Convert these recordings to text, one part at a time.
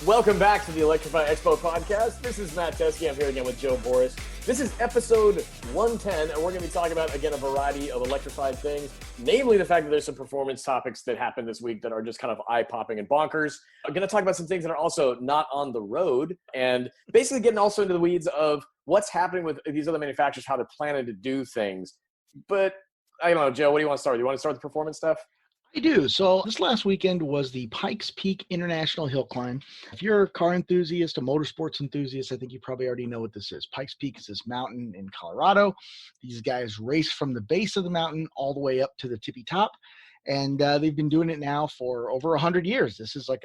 Welcome back to the Electrify Expo podcast. This is Matt Teske. I'm here again with Joe Boris. This is episode 110, and we're going to be talking about, again, a variety of electrified things, namely the fact that there's some performance topics that happened this week that are just kind of eye-popping and bonkers. I'm going to talk about some things that are also not on the road, and basically getting also into the weeds of what's happening with these other manufacturers, how they're planning to do things. But I don't know, Joe, what do you want to start with? You want to start with the performance stuff? I do. So this last weekend was the Pikes Peak International Hill Climb. If you're a car enthusiast, a motorsports enthusiast, I think you probably already know what this is. Pikes Peak is this mountain in Colorado. These guys race from the base of the mountain all the way up to the tippy top. And they've been doing it now for over 100 years. This is like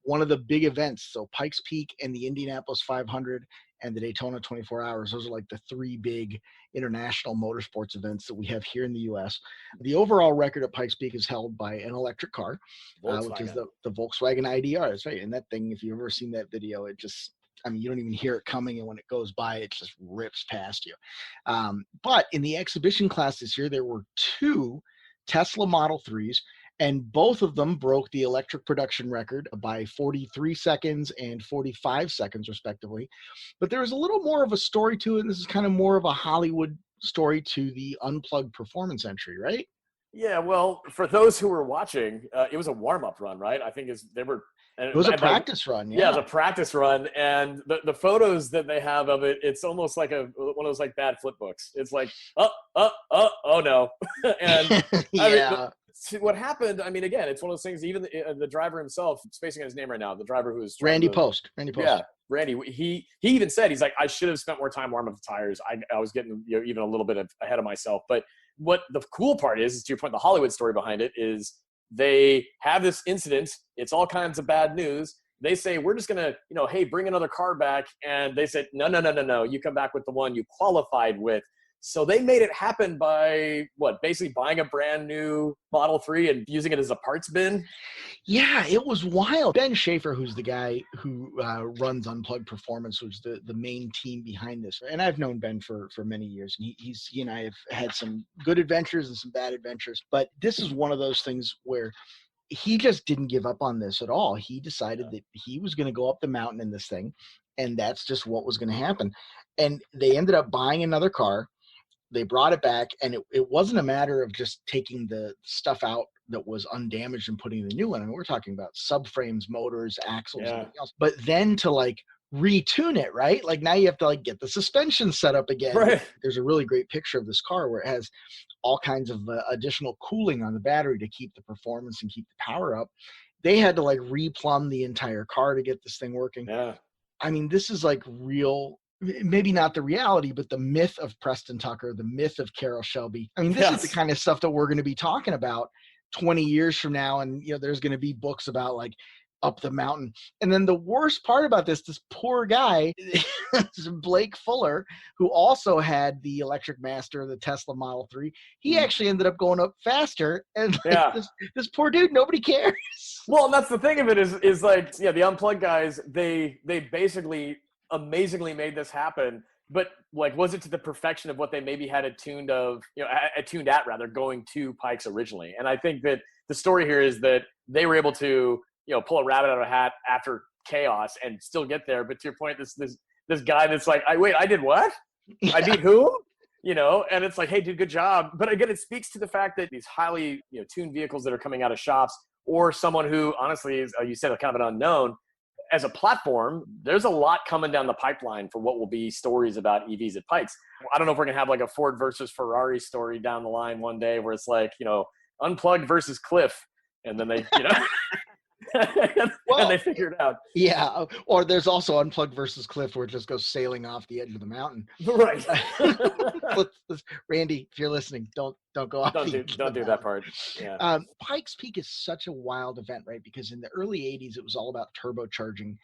one of the big events. So Pikes Peak and the Indianapolis 500 and the Daytona 24 Hours. Those are like the three big international motorsports events that we have here in the U.S. The overall record at Pikes Peak is held by an electric car, which is the Volkswagen IDR. That's right. And that thing, if you've ever seen that video, it just, I mean, you don't even hear it coming, and when it goes by, it just rips past you. But in the exhibition class this year, there were two Tesla Model 3s, and both of them broke the electric production record by 43 seconds and 45 seconds, respectively. But there was a little more of a story to it, and this is kind of more of a Hollywood story to the Unplugged performance entry, right? Yeah, well, for those who were watching, it was a warm-up run, right? I think it was a practice run. Yeah, the practice run, and the photos that they have of it, it's almost like one of those like bad flip books. It's like, oh no, and yeah. What happened? I mean, again, it's one of those things. Even the driver himself, spacing on his name right now, the driver who's Randy Post. Yeah, Randy. He even said, he's like, I should have spent more time warming up the tires. I was getting even a little bit ahead of myself. But what the cool part is to your point, the Hollywood story behind it is they have this incident. It's all kinds of bad news. They say, we're just gonna, hey, bring another car back, and they said, no. You come back with the one you qualified with. So they made it happen by basically buying a brand new Model 3 and using it as a parts bin? Yeah, it was wild. Ben Schaefer, who's the guy who runs Unplugged Performance, who's the main team behind this. And I've known Ben for many years. And he and I have had some good adventures and some bad adventures. But this is one of those things where he just didn't give up on this at all. He decided that he was going to go up the mountain in this thing. And that's just what was going to happen. And they ended up buying another car. They brought it back, and it wasn't a matter of just taking the stuff out that was undamaged and putting the new one. I mean, we're talking about subframes, motors, axles, and everything else. But then to retune it, right? Like now you have to get the suspension set up again. Right. There's a really great picture of this car where it has all kinds of additional cooling on the battery to keep the performance and keep the power up. They had to replumb the entire car to get this thing working. Yeah. I mean, this is real. Maybe not the reality, but the myth of Preston Tucker, the myth of Carroll Shelby. I mean, this is the kind of stuff that we're going to be talking about 20 years from now. And, there's going to be books about up the mountain. And then the worst part about this poor guy, Blake Fuller, who also had the Electric Master, the Tesla Model 3, he actually ended up going up faster. And this poor dude, nobody cares. Well, and that's the thing of it is the Unplugged guys, they basically amazingly made this happen, but was it to the perfection of what they maybe had attuned at going to Pikes originally? And I think that the story here is that they were able to pull a rabbit out of a hat after chaos and still get there. But to your point, this guy that's I did what? I beat who? And it's hey, dude, good job. But again, it speaks to the fact that these highly tuned vehicles that are coming out of shops, or someone who honestly is, you said, kind of an unknown. As a platform, there's a lot coming down the pipeline for what will be stories about EVs at Pikes. I don't know if we're going to have a Ford versus Ferrari story down the line one day where it's Unplugged versus Cliff. And then they, and they figure it out. Yeah. Or there's also Unplugged versus Cliff where it just goes sailing off the edge of the mountain. Right. Randy, if you're listening, don't go off. Don't do that part. Yeah. Pikes Peak is such a wild event, right? Because in the early 80s, it was all about turbocharging,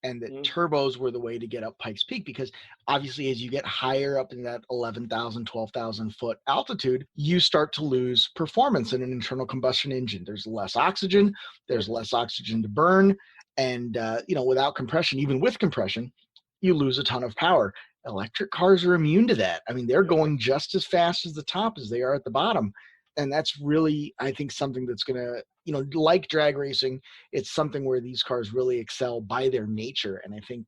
and that turbos were the way to get up Pikes Peak, because obviously as you get higher up in that 11,000, 12,000 foot altitude, you start to lose performance in an internal combustion engine. There's less oxygen. There's less oxygen to burn. And, without compression, even with compression, you lose a ton of power. Electric cars are immune to that. I mean, they're going just as fast as the top as they are at the bottom. And that's really, I think, something that's going to like drag racing, it's something where these cars really excel by their nature. And I think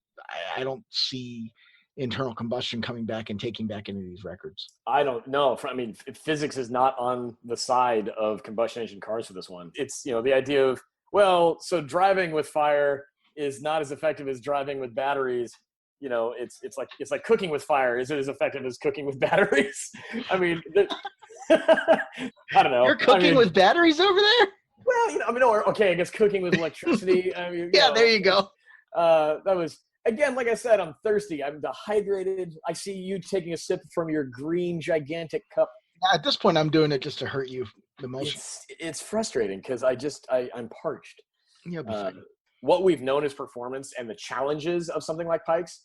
I don't see internal combustion coming back and taking back any of these records. I don't know. I mean, physics is not on the side of combustion engine cars for this one. It's, the idea of, well, so driving with fire is not as effective as driving with batteries. It's like cooking with fire. Is it as effective as cooking with batteries? I mean, I don't know. You're cooking with batteries over there? Well, okay, I guess cooking with electricity. I mean, yeah, there you go. That was, again, like I said, I'm thirsty. I'm dehydrated. I see you taking a sip from your green, gigantic cup. At this point, I'm doing it just to hurt you the most. It's frustrating because I'm parched. Yeah, what we've known as performance and the challenges of something like Pikes,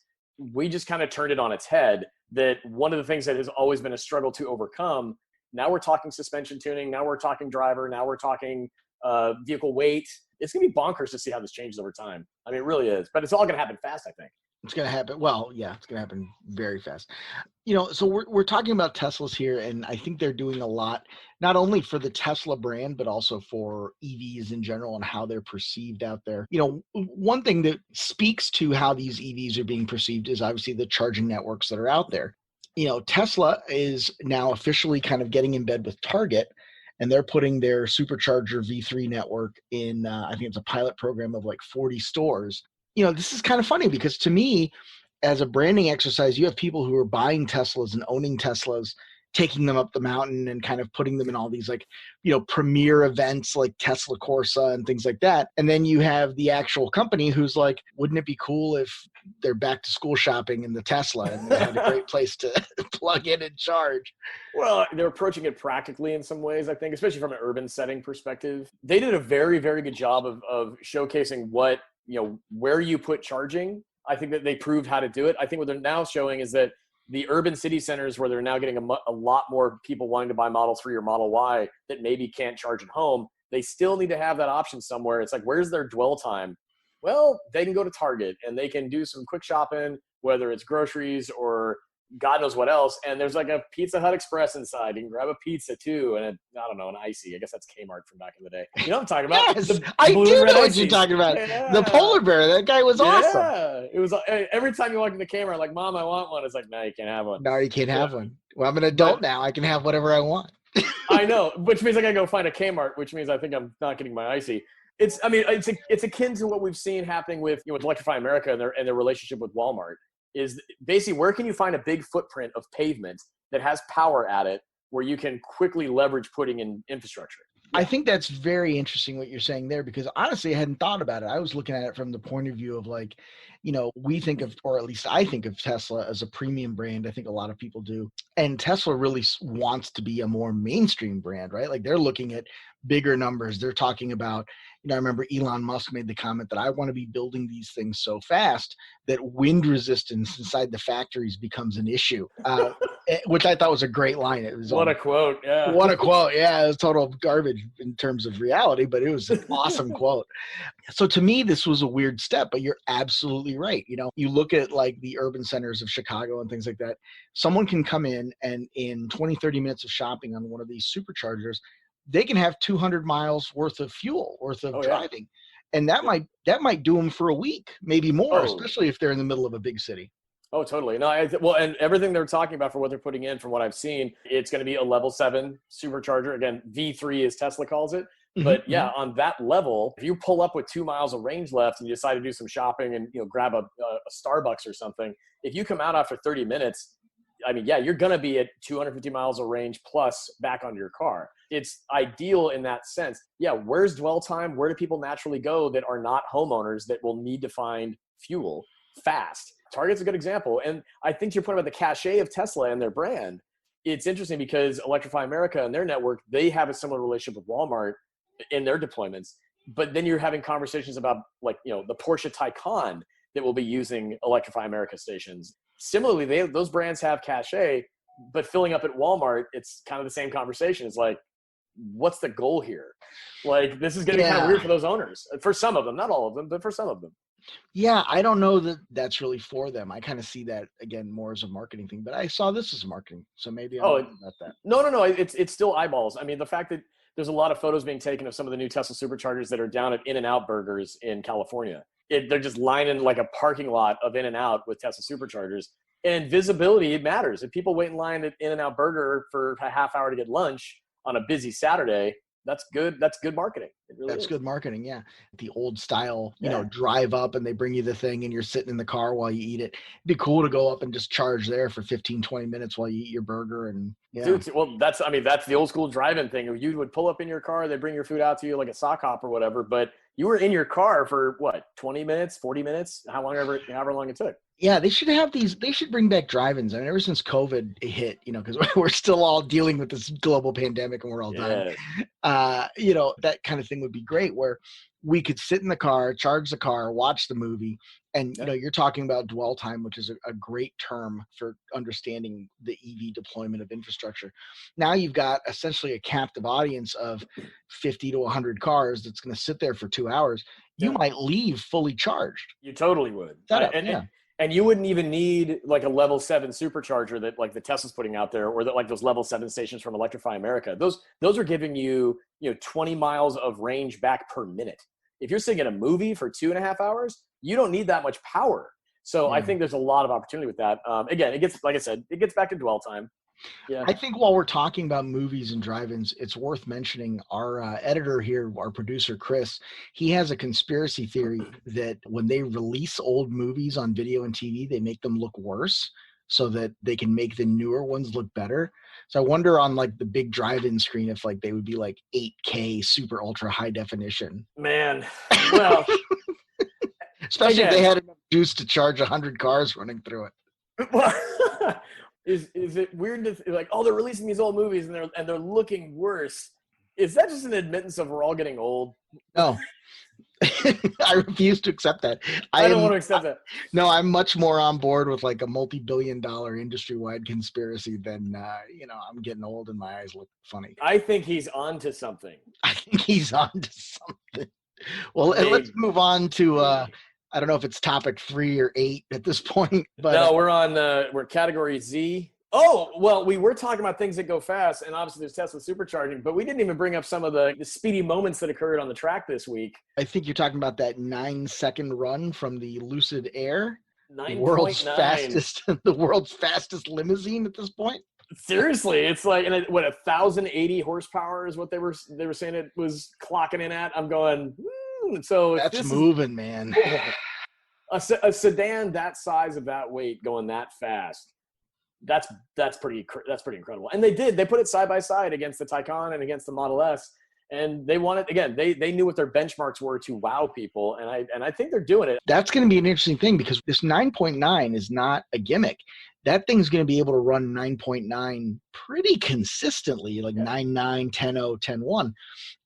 we just kind of turned it on its head. That one of the things that has always been a struggle to overcome, now we're talking suspension tuning, now we're talking driver, now we're talking vehicle weight. It's going to be bonkers to see how this changes over time. I mean, it really is. But it's all going to happen fast, I think. It's going to happen. Well, yeah, it's going to happen very fast. So we're talking about Teslas here, and I think they're doing a lot, not only for the Tesla brand, but also for EVs in general and how they're perceived out there. One thing that speaks to how these EVs are being perceived is obviously the charging networks that are out there. Tesla is now officially kind of getting in bed with Target, and they're putting their supercharger V3 network in, I think it's a pilot program of like 40 stores. This is kind of funny because to me, as a branding exercise, you have people who are buying Teslas and owning Teslas, taking them up the mountain and kind of putting them in all these premier events like Tesla Corsa and things like that. And then you have the actual company who's like, wouldn't it be cool if they're back to school shopping in the Tesla and they had a great place to plug in and charge? Well, they're approaching it practically in some ways, I think, especially from an urban setting perspective. They did a very, very good job of showcasing what, where you put charging. I think that they proved how to do it. I think what they're now showing is that the urban city centers where they're now getting a lot more people wanting to buy Model 3 or Model Y that maybe can't charge at home, they still need to have that option somewhere. It's like, where's their dwell time? Well, they can go to Target and they can do some quick shopping, whether it's groceries or God knows what else. And there's like a Pizza Hut Express inside. You can grab a pizza too. And I don't know, an icy. I guess that's Kmart from back in the day. You know what I'm talking about? Yes, I do know what you're talking about. Yeah. The polar bear. That guy was awesome. Yeah. It was every time you walk into Kmart, like, Mom, I want one. It's like, no, you can't have one. No, you can't have one. Well, I'm an adult now. I can have whatever I want. I know, which means I gotta go find a Kmart, which means I think I'm not getting my icy. It's akin to what we've seen happening with with Electrify America and their relationship with Walmart. Is basically, where can you find a big footprint of pavement that has power at it where you can quickly leverage putting in infrastructure? I think that's very interesting what you're saying there, because honestly, I hadn't thought about it. I was looking at it from the point of view of like, we think of, or at least I think of Tesla as a premium brand. I think a lot of people do. And Tesla really wants to be a more mainstream brand, right? Like they're looking at bigger numbers. They're talking about, I remember Elon Musk made the comment that I want to be building these things so fast that wind resistance inside the factories becomes an issue, which I thought was a great line. It was what a quote. Yeah. What a quote. Yeah. It was total garbage in terms of reality, but it was an awesome quote. So to me, this was a weird step, but you're absolutely right. You look at like the urban centers of Chicago and things like that. Someone can come in and in 20, 30 minutes of shopping on one of these superchargers, they can have 200 miles worth of fuel, worth of driving. And that might do them for a week, maybe more, especially if they're in the middle of a big city. Oh, totally. No, and everything they're talking about for what they're putting in, from what I've seen, it's going to be a level 7 supercharger. Again, V3 as Tesla calls it. But yeah, on that level, if you pull up with 2 miles of range left and you decide to do some shopping and grab a Starbucks or something, if you come out after 30 minutes, I mean, yeah, you're going to be at 250 miles of range plus back onto your car. It's ideal in that sense. Yeah, where's dwell time? Where do people naturally go that are not homeowners that will need to find fuel fast? Target's a good example. And I think to your point about the cachet of Tesla and their brand, it's interesting because Electrify America and their network, they have a similar relationship with Walmart in their deployments. But then you're having conversations about like, the Porsche Taycan that will be using Electrify America stations. Similarly, those brands have cachet, but filling up at Walmart, it's kind of the same conversation. It's like, what's the goal here? Like, this is getting kind of weird for those owners. For some of them, not all of them, but for some of them. Yeah, I don't know that that's really for them. I kind of see that, again, more as a marketing thing, but I saw this as marketing. So maybe I'm wrong about that. No. It's still eyeballs. I mean, the fact that there's a lot of photos being taken of some of the new Tesla superchargers that are down at In-N-Out Burgers in California. They're just lining like a parking lot of In-N-Out with Tesla superchargers. And visibility, it matters. If people wait in line at In-N-Out Burger for a half hour to get lunch on a busy Saturday, that's good. That's good marketing. It really That's is. good marketing. Yeah. The old style, you Yeah. know, drive up and they bring you the thing and you're sitting in the car while you eat it. It'd be cool to go up and just charge there for 15, 20 minutes while you eat your burger. And yeah. Dude, well, that's the old school drive-in thing. You would pull up in your car, they bring your food out to you like a sock hop or whatever, but you were in your car for what, 20 minutes, 40 minutes, however long it took. Yeah, they should have these. They should bring back drive-ins. I mean, ever since COVID hit, you know, because we're still all dealing with this global pandemic and we're all dying. You know, that kind of thing would be great where we could sit in the car, charge the car, watch the movie. And, you know, you're talking about dwell time, which is a great term for understanding the EV deployment of infrastructure. Now you've got essentially a captive audience of 50 to 100 cars that's going to sit there for 2 hours. You might leave fully charged. You totally would. Yeah. And you wouldn't even need like a level 7 supercharger that like the Tesla's putting out there, or that like those level 7 stations from Electrify America. Those are giving you, 20 miles of range back per minute. If you're sitting in a movie for 2.5 hours, you don't need that much power. So I think there's a lot of opportunity with that. Again, it gets, like I said, it gets back to dwell time. Yeah. I think while we're talking about movies and drive-ins, it's worth mentioning our editor here, our producer, Chris, he has a conspiracy theory that when they release old movies on video and TV, they make them look worse so that they can make the newer ones look better. So I wonder on like the big drive-in screen if like they would be like 8K super ultra high definition. Man, well, especially if they had enough juice to charge 100 cars running through it. Well, is it weird to like, oh, they're releasing these old movies and they're looking worse? Is that just an admittance of we're all getting old? No. I refuse to accept that. I don't want to accept that. No, I'm much more on board with like a multi-billion-dollar industry-wide conspiracy than I'm getting old and my eyes look funny. I think he's onto something. I think he's onto something. Well, let's move on to I don't know if it's topic 3 or 8 at this point, but no, we're category Z. Oh, well, we were talking about things that go fast, and obviously there's Tesla supercharging, but we didn't even bring up some of the speedy moments that occurred on the track this week. I think you're talking about that 9-second run from the Lucid Air, 9.9. the world's fastest limousine at this point. Seriously, it's like, and what, 1,080 horsepower is what they were saying it was clocking in at. I'm going, so that's moving, man. A sedan that size of that weight going that fast. That's pretty incredible. And they put it side by side against the Taycan and against the Model S, and they wanted, again, they knew what their benchmarks were to wow people, and I think they're doing it. That's going to be an interesting thing because this 9.9 is not a gimmick. That thing's going to be able to run 9.9 pretty consistently, like 9.9, 10.0, 10.1.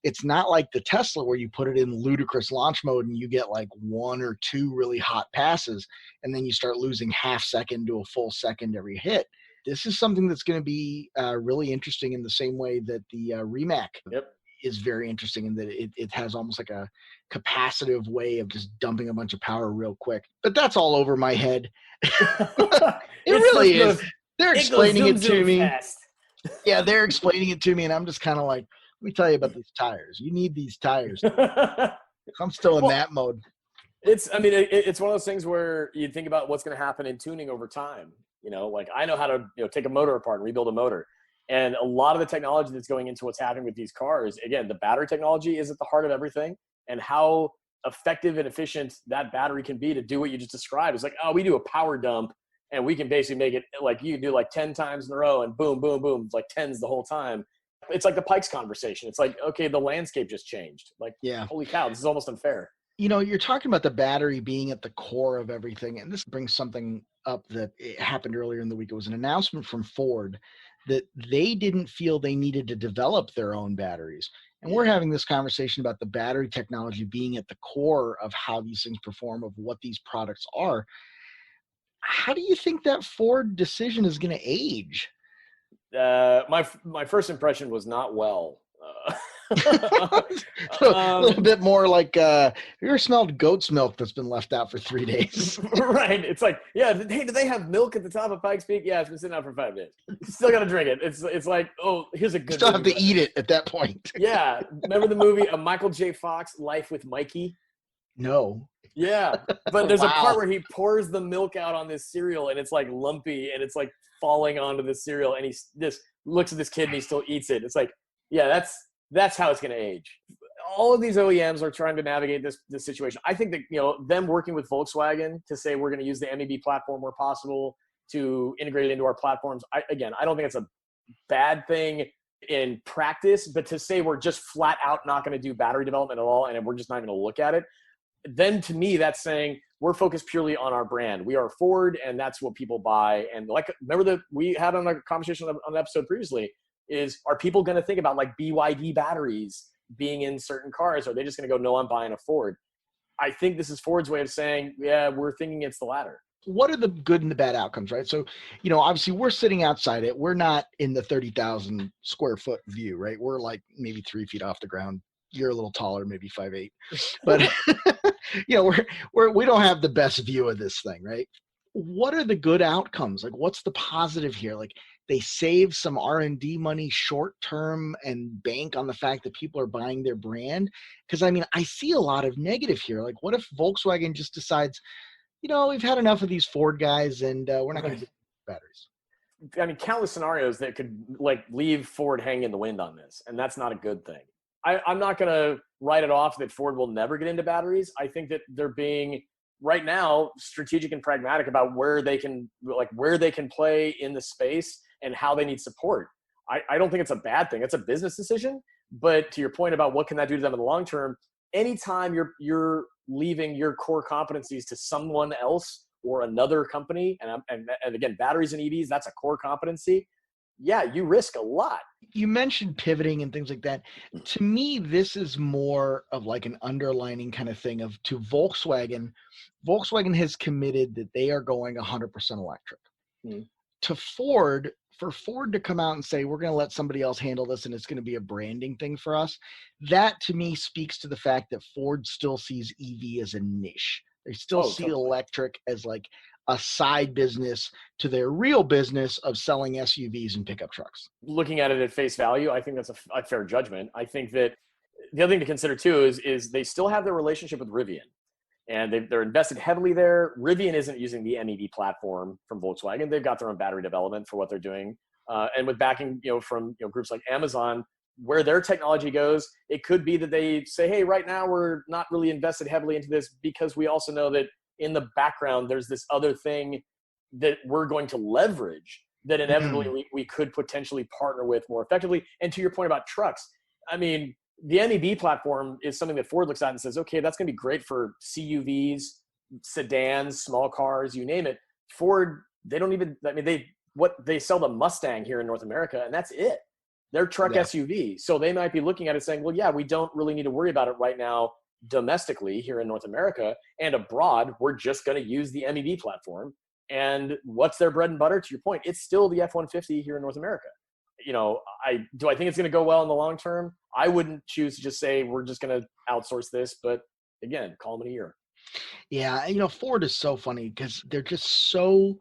It's not like the Tesla where you put it in ludicrous launch mode and you get like 1 or 2 really hot passes, and then you start losing half second to a full second every hit. This is something that's going to be really interesting in the same way that the Rimac is very interesting in that it has almost like a capacitive way of just dumping a bunch of power real quick. But that's all over my head. It really is. They're explaining it to me. Yeah, they're explaining it to me, and I'm just kind of like, let me tell you about these tires. You need these tires. I'm still in that mode. It's one of those things where you think about what's going to happen in tuning over time. Like I know how to take a motor apart and rebuild a motor. And a lot of the technology that's going into what's happening with these cars, again, the battery technology is at the heart of everything, and how effective and efficient that battery can be to do what you just described. It's like, oh, we do a power dump and we can basically make it like you do like 10 times in a row and boom, boom, boom. It's like tens the whole time. It's like the Pikes conversation. It's like, okay, the landscape just changed. Like, holy cow, this is almost unfair. You're talking about the battery being at the core of everything. And this brings something up that it happened earlier in the week. It was an announcement from Ford that they didn't feel they needed to develop their own batteries. And we're having this conversation about the battery technology being at the core of how these things perform, of what these products are. How do you think that Ford decision is going to age? My first impression was not well. A little bit more like, have you ever smelled goat's milk that's been left out for 3 days? Right. It's like, yeah, hey, do they have milk at the top of Pikes Peak? Yeah, it's been sitting out for 5 days. You still got to drink it. It's like, oh, here's a You good still have movie. to eat it at that point. Yeah. Remember the movie Michael J. Fox, Life with Mikey? No. Yeah. But there's a part Wow. where he pours the milk out on this cereal and it's like lumpy and it's like falling onto the cereal and he just looks at this kid and he still eats it. It's like, yeah, that's how it's going to age. All of these OEMs are trying to navigate this situation. I think that, them working with Volkswagen to say we're going to use the MEB platform where possible to integrate it into our platforms. I don't think it's a bad thing in practice, but to say we're just flat out not going to do battery development at all and we're just not going to look at it, then to me that's saying we're focused purely on our brand. We are Ford, and that's what people buy. And like, remember that we had on a conversation on an episode previously, is are people going to think about like BYD batteries being in certain cars? Or are they just going to go, no, I'm buying a Ford? I think this is Ford's way of saying, yeah, we're thinking it's the latter. What are the good and the bad outcomes, right? So, obviously we're sitting outside it. We're not in the 30,000 square foot view, right? We're like maybe 3 feet off the ground. You're a little taller, maybe 5'8", but we don't have the best view of this thing, right? What are the good outcomes? Like, what's the positive here? Like, they save some R&D money short term and bank on the fact that people are buying their brand. Because I see a lot of negative here. Like, what if Volkswagen just decides, we've had enough of these Ford guys and we're not going to do batteries? Countless scenarios that could like leave Ford hanging in the wind on this, and that's not a good thing. I'm not going to write it off that Ford will never get into batteries. I think that they're being right now strategic and pragmatic about where they can play in the space and how they need support. I don't think it's a bad thing. It's a business decision. But to your point about what can that do to them in the long term, anytime you're leaving your core competencies to someone else or another company, and again, batteries and EVs, that's a core competency. Yeah, you risk a lot. You mentioned pivoting and things like that. To me, this is more of like an underlining kind of thing to Volkswagen. Volkswagen has committed that they are going 100% electric. To Ford, for Ford to come out and say, we're going to let somebody else handle this and it's going to be a branding thing for us, that to me speaks to the fact that Ford still sees EV as a niche. They still see totally. electric as like a side business to their real business of selling SUVs and pickup trucks. Looking at it at face value, I think that's a fair judgment. I think that the other thing to consider too is they still have their relationship with Rivian, and they're invested heavily there. Rivian isn't using the MEB platform from Volkswagen. They've got their own battery development for what they're doing, and with backing from groups like Amazon, where their technology goes, it could be that they say, hey, right now we're not really invested heavily into this because we also know that in the background there's this other thing that we're going to leverage that inevitably we could potentially partner with more effectively. And to your point about trucks, the MEB platform is something that Ford looks at and says, okay, that's going to be great for CUVs, sedans, small cars, you name it. Ford, they don't even, they sell the Mustang here in North America, and that's it. They're truck SUV. So they might be looking at it saying, well, yeah, we don't really need to worry about it right now domestically here in North America, and abroad, we're just going to use the MEB platform. And what's their bread and butter? To your point, it's still the F-150 here in North America. Do I think it's going to go well in the long term? I wouldn't choose to just say we're just going to outsource this, but again, call them in a year. Yeah, Ford is so funny because they're just so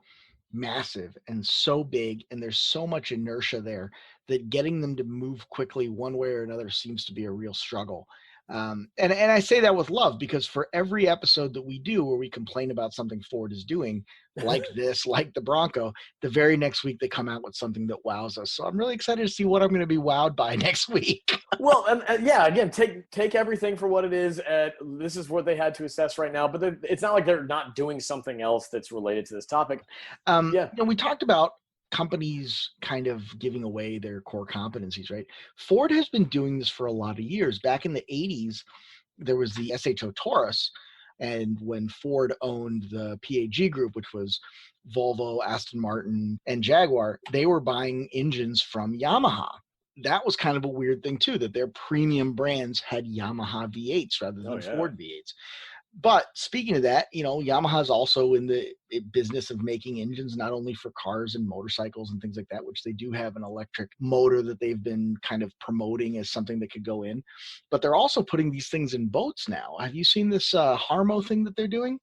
massive and so big, and there's so much inertia there that getting them to move quickly one way or another seems to be a real struggle. And I say that with love, because for every episode that we do where we complain about something Ford is doing, like this, like the Bronco, the very next week they come out with something that wows us. So I'm really excited to see what I'm going to be wowed by next week. Well, again, take everything for what it is. This is what they had to assess right now, but it's not like they're not doing something else that's related to this topic. We talked about companies kind of giving away their core competencies, right? Ford has been doing this for a lot of years. Back in the 80s, there was the SHO Taurus. And when Ford owned the PAG group, which was Volvo, Aston Martin, and Jaguar, they were buying engines from Yamaha. That was kind of a weird thing too, that their premium brands had Yamaha V8s rather than Ford V8s. But speaking of that, Yamaha's also in the business of making engines, not only for cars and motorcycles and things like that, which they do have an electric motor that they've been kind of promoting as something that could go in. But they're also putting these things in boats now. Have you seen this Harmo thing that they're doing?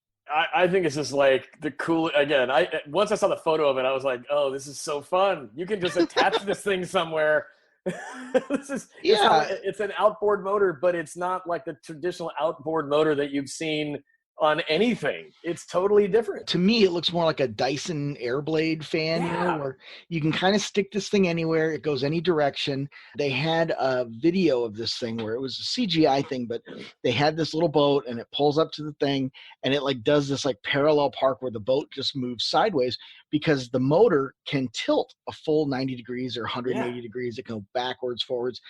I think it's just like the cool. Again, once I saw the photo of it, I was like, "Oh, this is so fun! You can just attach this thing somewhere." It's an outboard motor, but it's not like the traditional outboard motor that you've seen on anything. It's totally different. To me, it looks more like a Dyson Airblade fan, where you can kind of stick this thing anywhere. It goes any direction. They had a video of this thing where it was a CGI thing, but they had this little boat and it pulls up to the thing and it like does this like parallel park where the boat just moves sideways because the motor can tilt a full 90 degrees or 180 degrees. It can go backwards, forwards.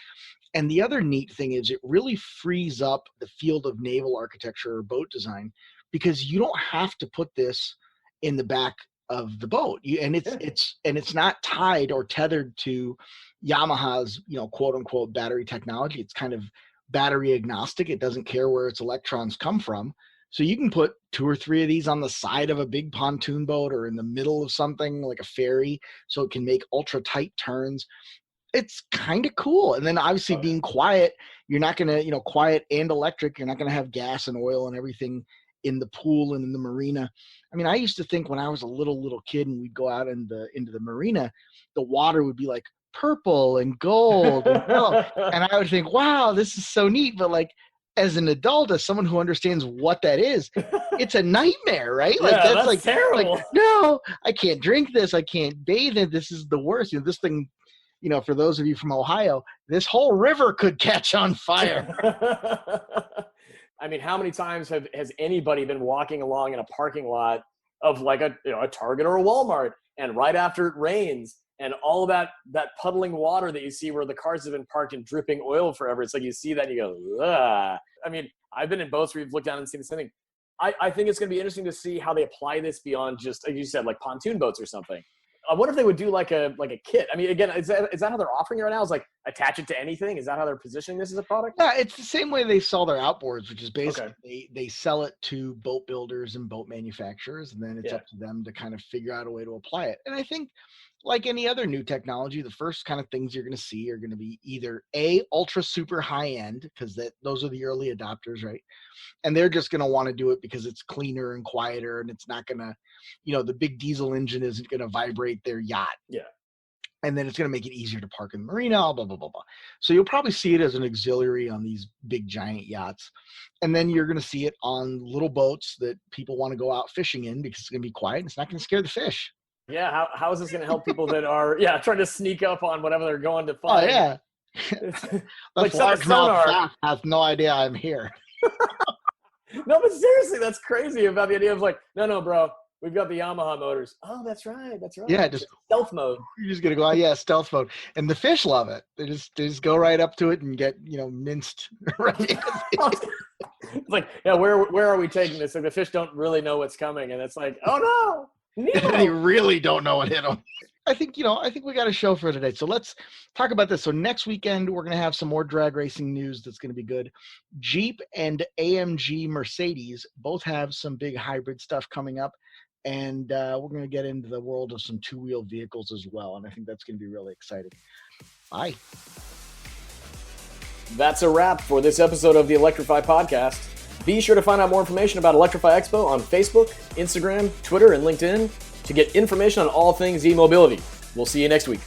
And the other neat thing is it really frees up the field of naval architecture or boat design because you don't have to put this in the back of the boat. It's not tied or tethered to Yamaha's, quote unquote battery technology. It's kind of battery agnostic. It doesn't care where its electrons come from. So you can put 2 or 3 of these on the side of a big pontoon boat or in the middle of something like a ferry so it can make ultra tight turns. It's kind of cool. And then obviously being quiet, you're not going to, quiet and electric, you're not going to have gas and oil and everything in the pool and in the marina. I mean, I used to think when I was a little kid and we'd go out into the marina, the water would be like purple and gold and yellow. And I would think, wow, this is so neat. But like as an adult, as someone who understands what that is, it's a nightmare, right? Like that's like terrible. Like, no, I can't drink this. I can't bathe in. This is the worst. This thing, for those of you from Ohio, this whole river could catch on fire. I mean, how many times has anybody been walking along in a parking lot of like a Target or a Walmart, and right after it rains and all of that puddling water that you see where the cars have been parked and dripping oil forever, it's like you see that and you go, ugh. I mean, I've been in boats where you've looked down and seen the same thing. I think it's going to be interesting to see how they apply this beyond just, like you said, like pontoon boats or something. I wonder if they would do like a kit. I mean, again, is that how they're offering it right now? Is like attach it to anything? Is that how they're positioning this as a product? Yeah, it's the same way they sell their outboards, which is basically they sell it to boat builders and boat manufacturers, and then it's up to them to kind of figure out a way to apply it. And I think like any other new technology, the first kind of things you're going to see are going to be either ultra super high end, because those are the early adopters, right? And they're just going to want to do it because it's cleaner and quieter, and it's not going to, the big diesel engine isn't going to vibrate their yacht. Yeah. And then it's going to make it easier to park in the marina, blah, blah, blah, blah. So you'll probably see it as an auxiliary on these big giant yachts. And then you're going to see it on little boats that people want to go out fishing in because it's going to be quiet and it's not going to scare the fish. Yeah. How is this going to help people that are, trying to sneak up on whatever they're going to find? Oh, yeah. Like largemouth has no idea I'm here. No, but seriously, that's crazy about the idea of like, no, bro. We've got the Yamaha motors. Oh, that's right. Yeah, just stealth mode. You're just gonna go, stealth mode, and the fish love it. They just go right up to it and get minced. Right. It's like, where are we taking this? Like the fish don't really know what's coming, and it's like, oh no, they really don't know what hit them. I think we got a show for today. So let's talk about this. So next weekend, we're going to have some more drag racing news that's going to be good. Jeep and AMG Mercedes both have some big hybrid stuff coming up. And we're going to get into the world of some two-wheel vehicles as well. And I think that's going to be really exciting. Bye. That's a wrap for this episode of the Electrify podcast. Be sure to find out more information about Electrify Expo on Facebook, Instagram, Twitter, and LinkedIn to get information on all things e-mobility. We'll see you next week.